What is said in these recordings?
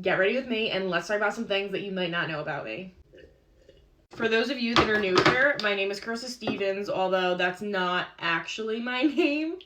Get ready with me and let's talk about some things that you might not know about me. For those of you that are new here, my name is Carissa Stevens, although that's not actually my name.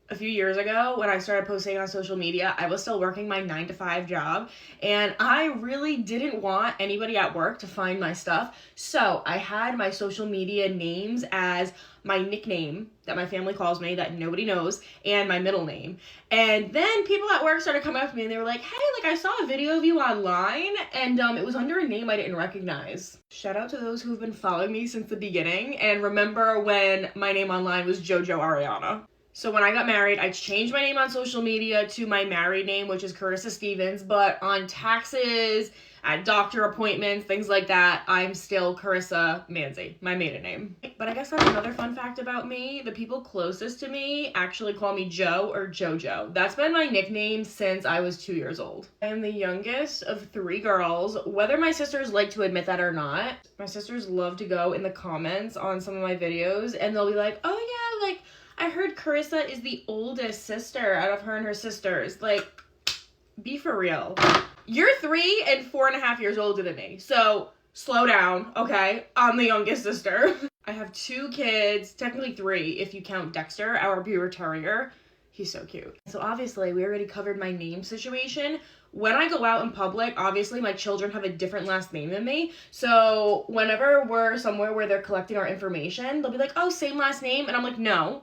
A few years ago, when I started posting on social media, I was still working my 9-to-5 job, and I really didn't want anybody at work to find my stuff. So I had my social media names as my nickname that my family calls me that nobody knows, and my middle name. And then people at work started coming up to me and they were like, hey, I saw a video of you online, and it was under a name I didn't recognize. Shout out to those who've been following me since the beginning, and remember when my name online was Jojo Ariana. So when I got married, I changed my name on social media to my married name, which is Carissa Stevens, but on taxes, at doctor appointments, things like that, I'm still Carissa Manzi, my maiden name. But I guess that's another fun fact about me. The people closest to me actually call me Joe or Jojo. That's been my nickname since I was 2 years old. I am the youngest of 3 girls, whether my sisters like to admit that or not. My sisters love to go in the comments on some of my videos, and they'll be like, oh yeah, I heard Carissa is the oldest sister out of her and her sisters. Be for real. You're 3 and 4.5 years older than me, so slow down, okay? I'm the youngest sister. I have 2 kids, technically 3 if you count Dexter, our Buer Terrier. He's so cute. So obviously, we already covered my name situation. When I go out in public, obviously my children have a different last name than me. So whenever we're somewhere where they're collecting our information, they'll be like, oh, same last name? And I'm like, no.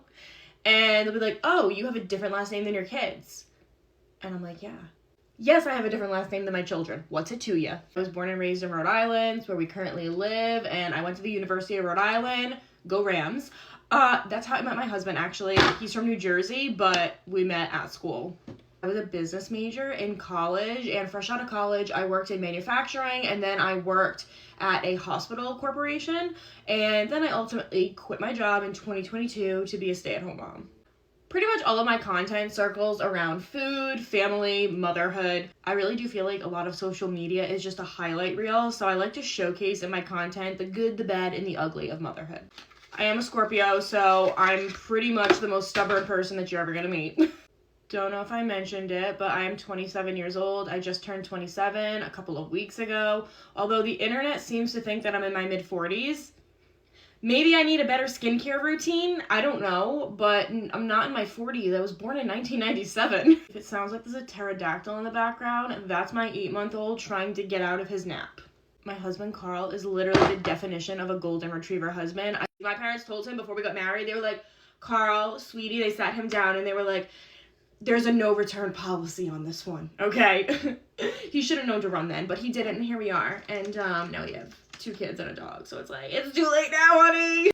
And they'll be like, oh, you have a different last name than your kids. And I'm like, yeah. Yes, I have a different last name than my children. What's it to you? I was born and raised in Rhode Island, where we currently live, and I went to the University of Rhode Island. Go Rams. That's how I met my husband, actually. He's from New Jersey, but we met at school. I was a business major in college, and fresh out of college, I worked in manufacturing, and then I worked at a hospital corporation, and then I ultimately quit my job in 2022 to be a stay-at-home mom. Pretty much all of my content circles around food, family, motherhood. I really do feel like a lot of social media is just a highlight reel, so I like to showcase in my content the good, the bad, and the ugly of motherhood. I am a Scorpio, so I'm pretty much the most stubborn person that you're ever gonna meet. Don't know if I mentioned it, but I am 27 years old. I just turned 27 a couple of weeks ago. Although the internet seems to think that I'm in my mid-40s. Maybe I need a better skincare routine. I don't know, but I'm not in my 40s. I was born in 1997. If it sounds like there's a pterodactyl in the background, that's my 8-month-old trying to get out of his nap. My husband, Carl, is literally the definition of a golden retriever husband. My parents told him before we got married, they were like, Carl, sweetie, they sat him down and they were like, there's a no return policy on this one, okay? He should have known to run then, but he didn't, and here we are. And now we have 2 kids and a dog, so it's like, it's too late now, honey!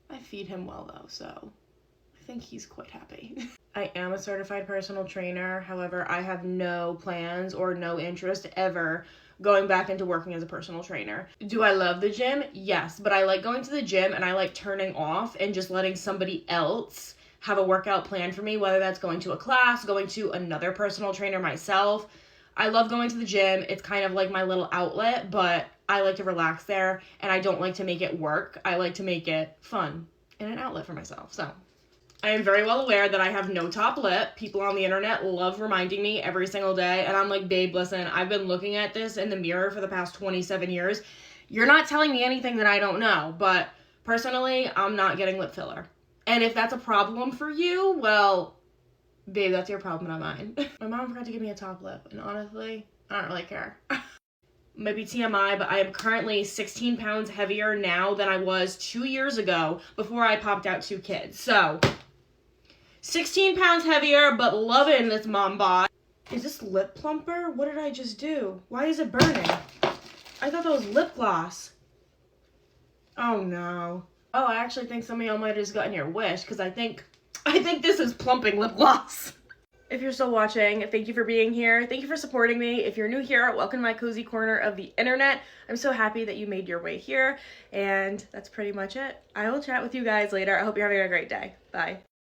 I feed him well, though, so I think he's quite happy. I am a certified personal trainer. However, I have no plans or no interest ever going back into working as a personal trainer. Do I love the gym? Yes, but I like going to the gym and I like turning off and just letting somebody else have a workout plan for me, whether that's going to a class, going to another personal trainer myself. I love going to the gym. It's kind of like my little outlet, but I like to relax there, and I don't like to make it work. I like to make it fun and an outlet for myself. So I am very well aware that I have no top lip. People on the internet love reminding me every single day, and I'm like, babe, listen, I've been looking at this in the mirror for the past 27 years. You're not telling me anything that I don't know, but personally, I'm not getting lip filler. And if that's a problem for you, well, babe, that's your problem, not mine. My mom forgot to give me a top lip, and honestly, I don't really care. Maybe TMI, but I am currently 16 pounds heavier now than I was 2 years ago before I popped out 2 kids. So, 16 pounds heavier, but loving this mom bod. Is this lip plumper? What did I just do? Why is it burning? I thought that was lip gloss. Oh no. Oh, I actually think some of y'all might have just gotten your wish, because I think this is plumping lip gloss. If you're still watching, thank you for being here. Thank you for supporting me. If you're new here, welcome to my cozy corner of the internet. I'm so happy that you made your way here, and that's pretty much it. I will chat with you guys later. I hope you're having a great day. Bye.